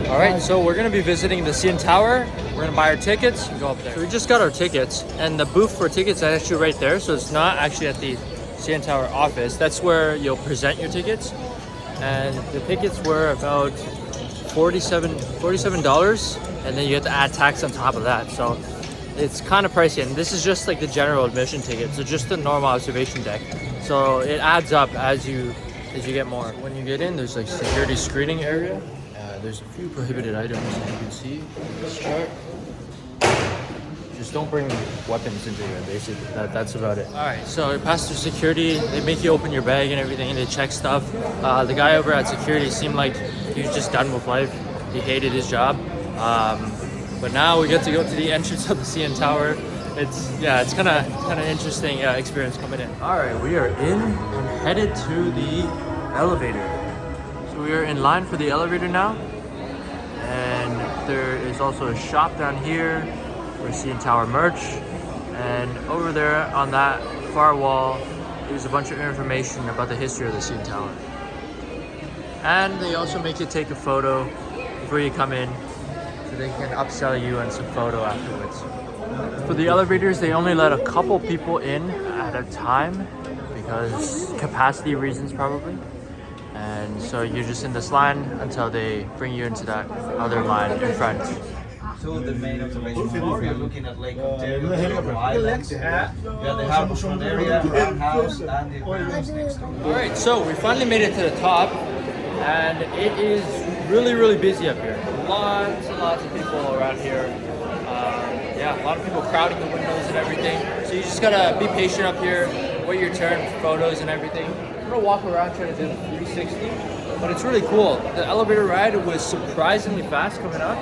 All right, so we're gonna be visiting the CN Tower. We're gonna buy our tickets and go up there. So we just got our tickets, and the booth for tickets is actually right there. So it's not actually at the CN Tower office. That's where you'll present your tickets. And the tickets were about $47, and then you have to add tax on top of that. So it's kind of pricey, and this is just like the general admission ticket, so just the normal observation deck. So it adds up as you get more. When you get in, there's like security screening area. There's a few prohibited items that you can see in this chart. Just don't bring weapons into here, basically. That's about it. All right, so you pass through security. They make you open your bag and everything, and they check stuff. The guy over at security seemed like he was just done with life. He hated his job. But now we get to go to the entrance of the CN Tower. It's kind of interesting experience coming in. All right, we are in and headed to the elevator. So we are in line for the elevator now, and there is also a shop down here for CN Tower merch, and over there on that far wall there's a bunch of information about the history of the CN Tower. And they also make you take a photo before you come in, so they can upsell you on some photo afterwards. For the elevators, they only let a couple people in at a time because capacity reasons probably. And so you're just in this line until they bring you into that other line in front. To the main observation floor, you're looking at Lake Ontario, the islands, you have the Harbourfront area, Roundhouse, and the aquariums next door. All right, so we finally made it to the top, and it is really busy up here. Lots and lots of people around here. A lot of people crowding the windows and everything. So you just gotta be patient up here, wait your turn for photos and everything. I'm gonna walk around trying to do the 360, but it's really cool. The elevator ride was surprisingly fast coming up,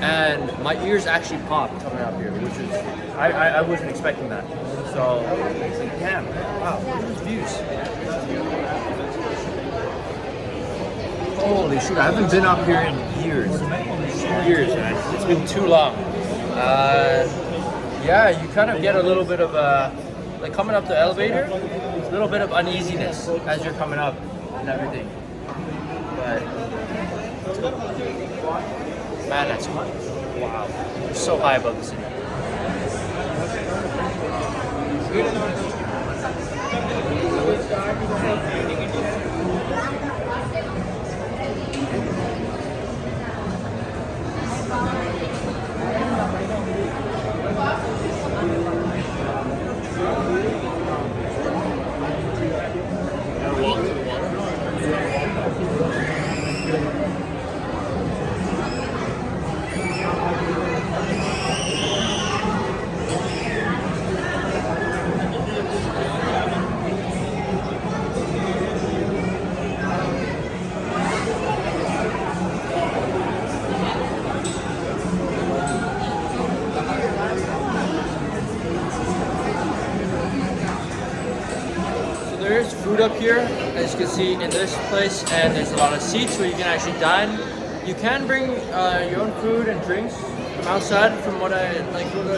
and my ears actually popped coming up here, which is, I wasn't expecting that. So it's like, damn, wow, look at these views. Holy shoot, I haven't been up here in years, man. It's been too long. You kind of get a little bit of like coming up the elevator, a little bit of uneasiness as you're coming up and everything. But man, that's cool. Wow, we're so high above the city. There's food up here, as you can see in this place, and there's a lot of seats where you can actually dine. You can bring your own food and drinks from outside. From what I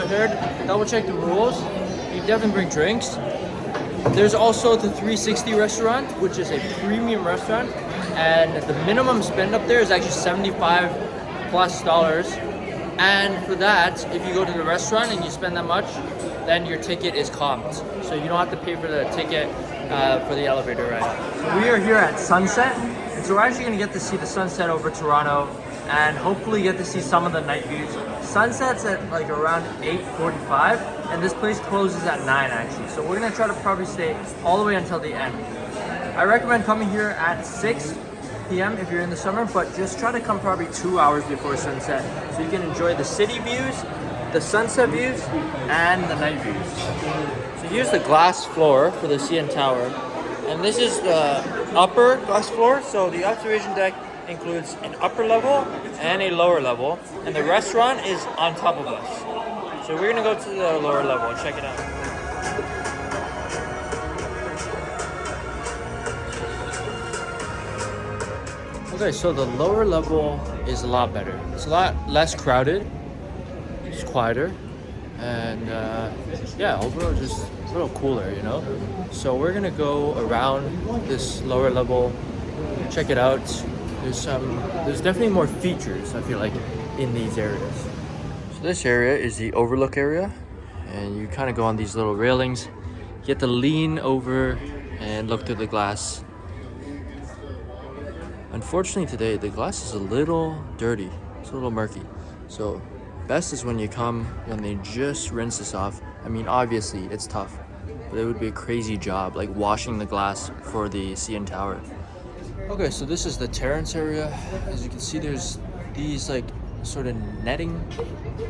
heard, double check the rules. You can definitely bring drinks. There's also the 360 restaurant, which is a premium restaurant, and the minimum spend up there is actually $75+. And for that, if you go to the restaurant and you spend that much, then your ticket is comped. So you don't have to pay for the ticket for the elevator ride. So we are here at sunset, and so we're actually going to get to see the sunset over Toronto and hopefully get to see some of the night views. Sunset's at like around 8:45, and this place closes at 9 actually. So we're going to try to probably stay all the way until the end. I recommend coming here at 6 p.m. if you're in the summer, but just try to come probably 2 hours before sunset so you can enjoy the city views, the sunset views, and the night views. So here's the glass floor for the CN Tower, and this is the upper glass floor. So the observation deck includes an upper level and a lower level, and the restaurant is on top of us. So we're gonna go to the lower level and check it out. Okay, so the lower level is a lot better. It's a lot less crowded. It's quieter, and overall just a little cooler, you know. So we're gonna go around this lower level, check it out, there's definitely more features, I feel like, in these areas. So this area is the overlook area, and you kind of go on these little railings. You get to lean over and look through the glass. Unfortunately today, the glass is a little dirty. It's a little murky. So best is when you come, when they just rinse this off. I mean, obviously it's tough, but it would be a crazy job, like washing the glass for the CN Tower. Okay, so this is the terrace area. As you can see, there's these like sort of netting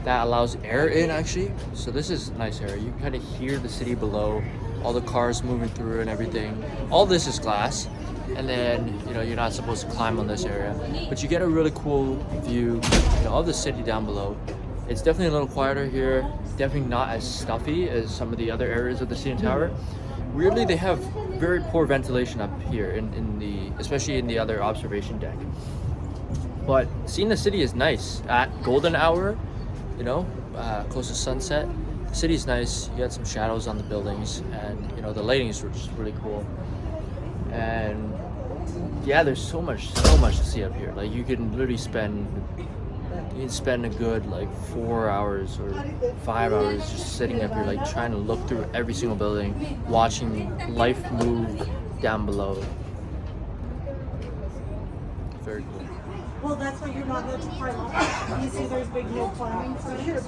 that allows air in actually. So this is a nice area. You can kind of hear the city below, all the cars moving through and everything. All this is glass. And then, you know, you're not supposed to climb on this area, but you get a really cool view, you know, of the city down below. It's definitely a little quieter here. Definitely not as stuffy as some of the other areas of the CN Tower. Weirdly, they have very poor ventilation up here especially in the other observation deck. But seeing the city is nice at golden hour, you know, close to sunset. The city's nice. You got some shadows on the buildings, and you know the lighting is just really cool. And yeah, there's so much to see up here. Like you can literally spend a good like 4 hours or 5 hours just sitting up here, like trying to look through every single building, watching life move down below. Very cool. Well, that's why you're not going to Parliament. You see there's big no climbing signs.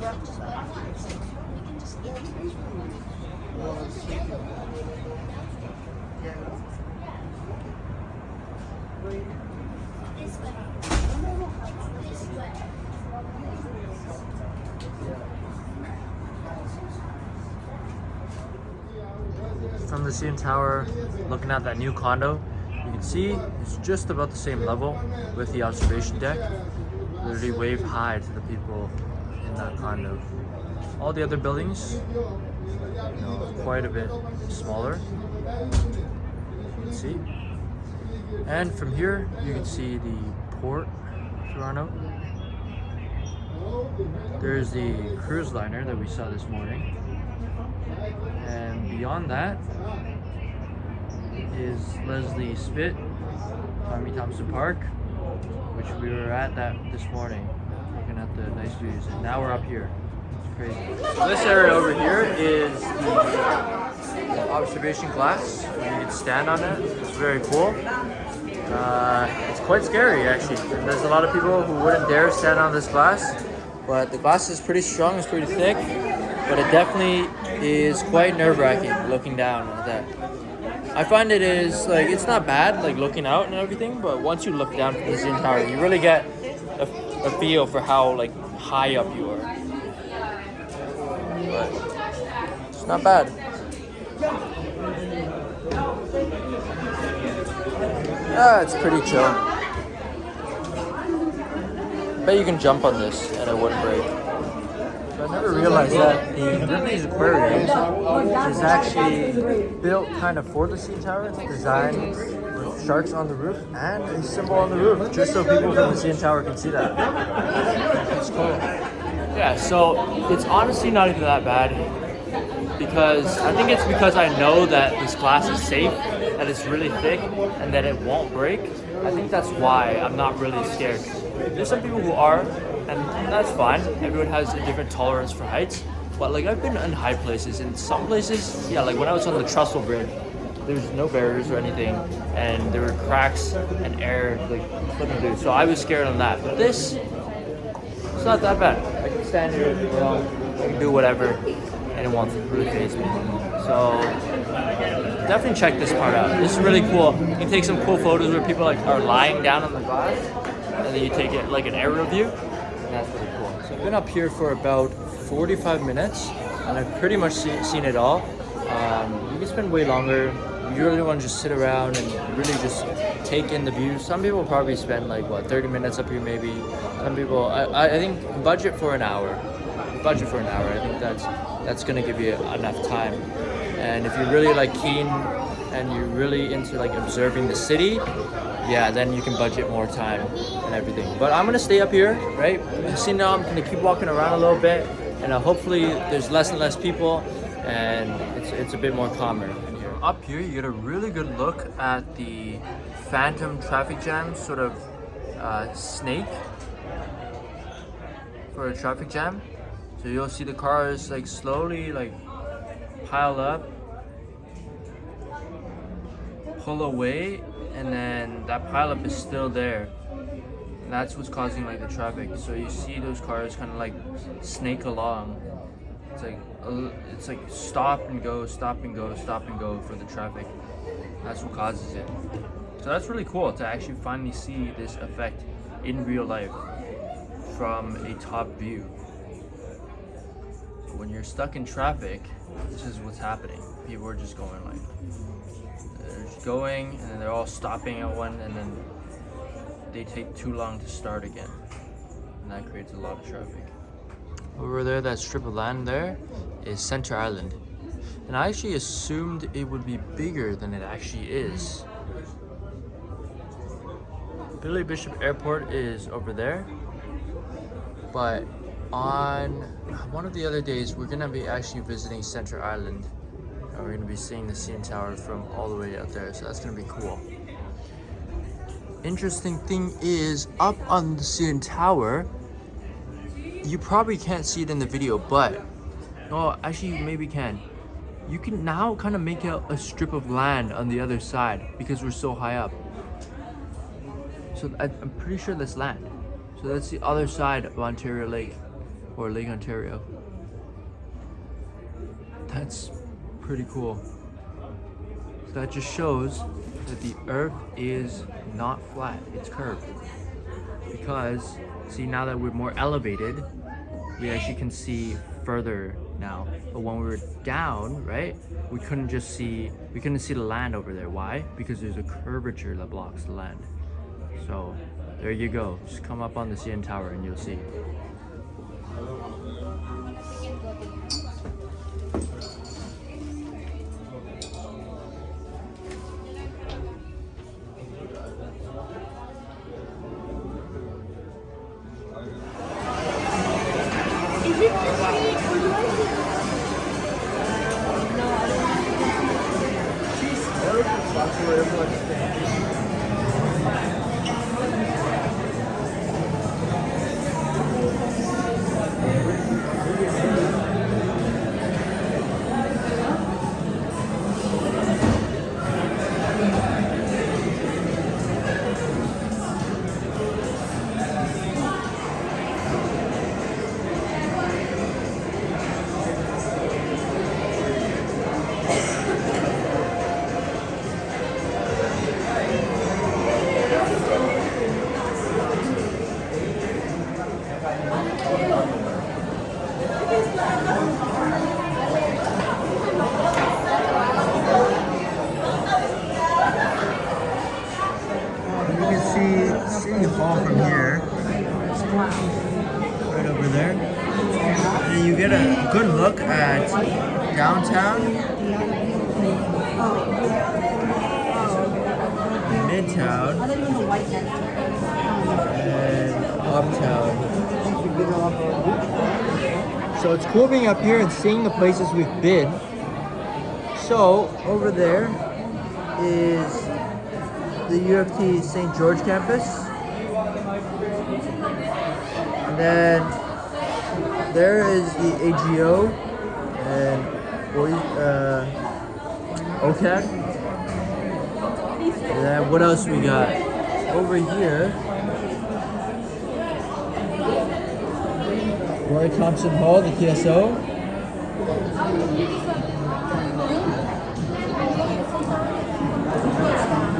From the CN Tower, looking at that new condo, you can see it's just about the same level with the observation deck. Literally wave hi to the people in that condo. All the other buildings, you know, quite a bit smaller. You can see. And from here, you can see the port of Toronto. There's the cruise liner that we saw this morning. And beyond that is Leslie Spit, Tommy Thompson Park, which we were at that this morning, looking at the nice views. And now we're up here. It's crazy. So this area over here is the observation glass. You can stand on it. It's very cool. It's quite scary actually. There's a lot of people who wouldn't dare stand on this glass, but the glass is pretty strong, it's pretty thick, but it definitely is quite nerve-wracking looking down at that. I find it is like, it's not bad like looking out and everything, but once you look down from the CN Tower, you really get a feel for how like high up you are. But it's not bad. It's pretty chill. Bet you can jump on this and it wouldn't break. So I never realized that the Ripley's Aquarium is actually built kind of for the CN Tower. It's designed with sharks on the roof and a symbol on the roof, just so people from the CN Tower can see that. It's cool. Yeah, so it's honestly not even that bad, because I think it's because I know that this glass is safe, that it's really thick, and that it won't break. I think that's why I'm not really scared. There's some people who are, and that's fine. Everyone has a different tolerance for heights. But like I've been in high places, in some places, yeah, like when I was on the Trestle Bridge, there's no barriers or anything, and there were cracks and air like slipping through. So I was scared on that. But this, it's not that bad. I can stand here, you know, I can do whatever, and it won't really faze me. So definitely check this part out. This is really cool. You can take some cool photos where people like are lying down on the glass, and then you take it like an aerial view, and that's really cool. So I've been up here for about 45 minutes, and I've pretty much seen it all. You can spend way longer. You really want to just sit around and really just take in the view. Some people probably spend like 30 minutes up here maybe. Some people, I think budget for an hour. I think that's gonna give you enough time. And if you're really like keen and you're really into like observing the city, yeah, then you can budget more time and everything. But I'm gonna stay up here, right? You see now I'm gonna keep walking around a little bit, and hopefully there's less and less people, and it's a bit more calmer in here. Up here, you get a really good look at the phantom traffic jams sort of snake for a traffic jam. So you'll see the cars like slowly like pile up, pull away, and then that pileup is still there. And that's what's causing like the traffic. So you see those cars kind of like snake along. It's like stop and go, stop and go, stop and go for the traffic. That's what causes it. So that's really cool to actually finally see this effect in real life from a top view. When you're stuck in traffic, this is what's happening. People are just going like, they're just going and then they're all stopping at one, and then they take too long to start again. And that creates a lot of traffic. Over there, that strip of land there is Center Island. And I actually assumed it would be bigger than it actually is. Billy Bishop Airport is over there. But on one of the other days, we're gonna be actually visiting Center Island. And we're gonna be seeing the CN Tower from all the way out there. So that's gonna be cool. Interesting thing is, up on the CN Tower, you probably can't see it in the video, but oh, actually you maybe can. You can now kind of make out a strip of land on the other side because we're so high up. So I'm pretty sure that's land. So that's the other side of Ontario Lake, or Lake Ontario. That's pretty cool. So that just shows that the Earth is not flat, it's curved. Because, see, now that we're more elevated, we actually can see further now. But when we were down, right, we couldn't see the land over there. Why? Because there's a curvature that blocks the land. So there you go. Just come up on the CN Tower and you'll see. City Hall from here, right over there, and you get a good look at downtown, midtown, and uptown. So it's cool being up here and seeing the places we've been. So over there is the U of T St. George campus. And then there is the AGO and OCAD. And then what else we got? Over here, Roy Thompson Hall, the TSO.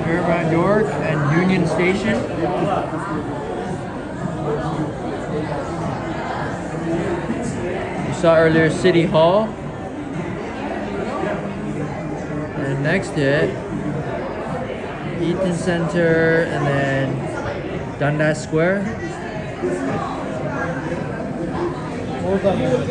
Fairmont York and Union Station. You saw earlier City Hall. And next to it, Eaton Center, and then Dundas Square. Hold on a minute.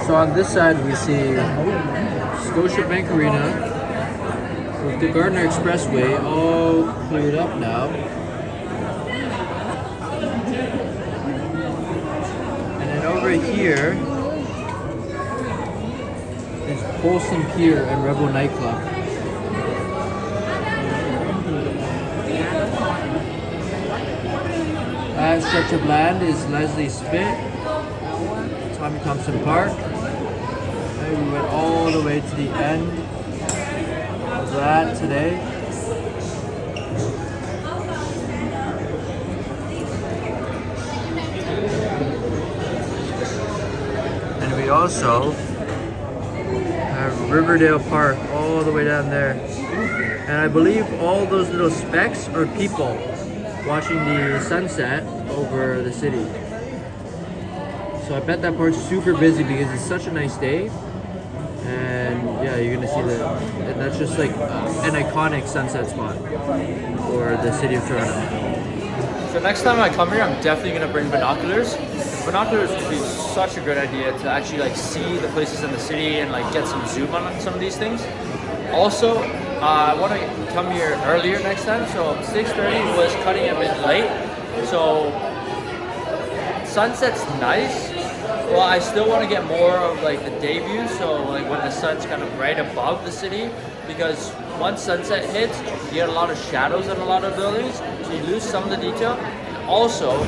So on this side we see Scotiabank Arena with the Gardner Expressway all cleared up now. And then over here is Polson Pier and Rebel Nightclub. That stretch of land is Leslie Spit, Tommy Thompson Park. And we went all the way to the end of that today. And we also have Riverdale Park all the way down there. And I believe all those little specks are people watching the sunset over the city. So I bet that part's super busy because it's such a nice day. And yeah, you're gonna see that. And that's just like an iconic sunset spot for the city of Toronto. So next time I come here, I'm definitely gonna bring binoculars. Binoculars would be such a good idea to actually like see the places in the city and like get some zoom on some of these things. Also, I want to come here earlier next time. So 6:30 was cutting a bit late. So sunset's nice. Well, I still want to get more of like the day view. So like when the sun's kind of right above the city, because once sunset hits, you get a lot of shadows on a lot of buildings, so you lose some of the detail. And also,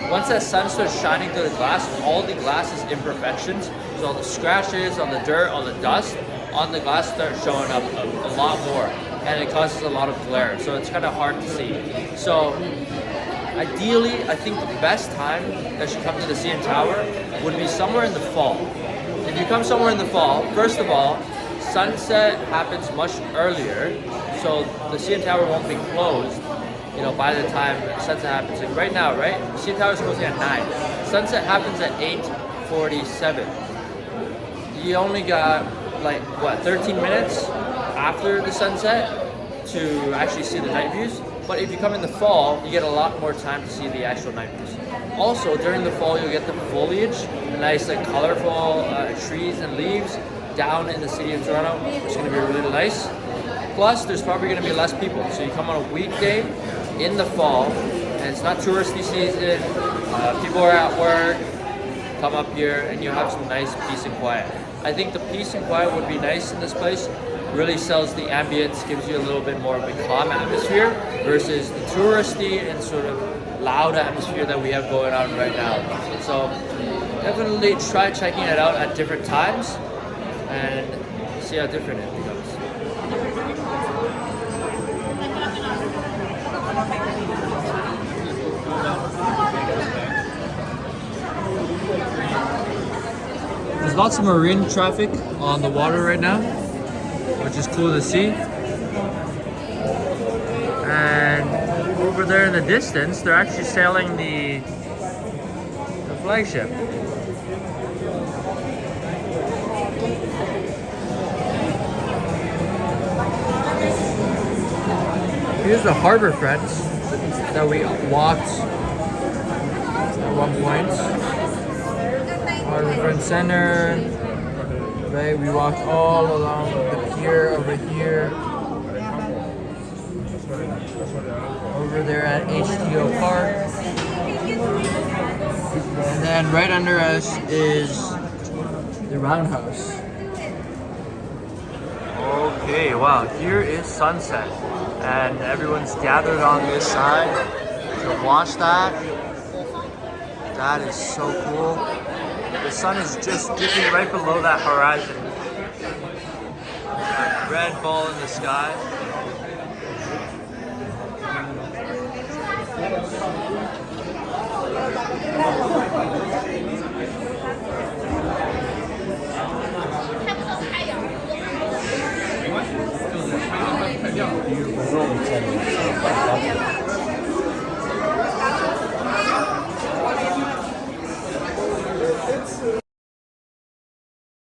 once that sun starts shining through the glass, all the glass is imperfections. So all the scratches, all the dirt, all the dust on the glass start showing up a lot more, and it causes a lot of glare. So it's kind of hard to see. So ideally, I think the best time that should come to the CN Tower would be somewhere in the fall. If you come somewhere in the fall, first of all, sunset happens much earlier, so the CN Tower won't be closed, you know, by the time sunset happens. Like right now, right? The CN Tower is closing at 9. Sunset happens at 8:47. You only got like what, 13 minutes after the sunset to actually see the night views. But if you come in the fall, you get a lot more time to see the actual night views. Also, during the fall, you'll get the foliage, the nice like colorful trees and leaves down in the city of Toronto, which is going to be really nice. Plus, there's probably going to be less people. So you come on a weekday in the fall, and it's not touristy season, people are at work, come up here and you have some nice peace and quiet. I think the peace and quiet would be nice in this place. Really sells the ambience, gives you a little bit more of a calm atmosphere versus the touristy and sort of loud atmosphere that we have going on right now. So definitely try checking it out at different times and see how different it becomes. There's lots of marine traffic on the water right now, which is cool to see. And over there in the distance, they're actually sailing the flagship. Here's the harbor front that we walked at one point. Harbor front center. Right, we walked all along the pier over here. Over there at HTO Park. And then right under us is the Roundhouse. Okay, wow, here is sunset. And everyone's gathered on this side to watch that. That is so cool. The sun is just dipping right below that horizon. That red ball in the sky.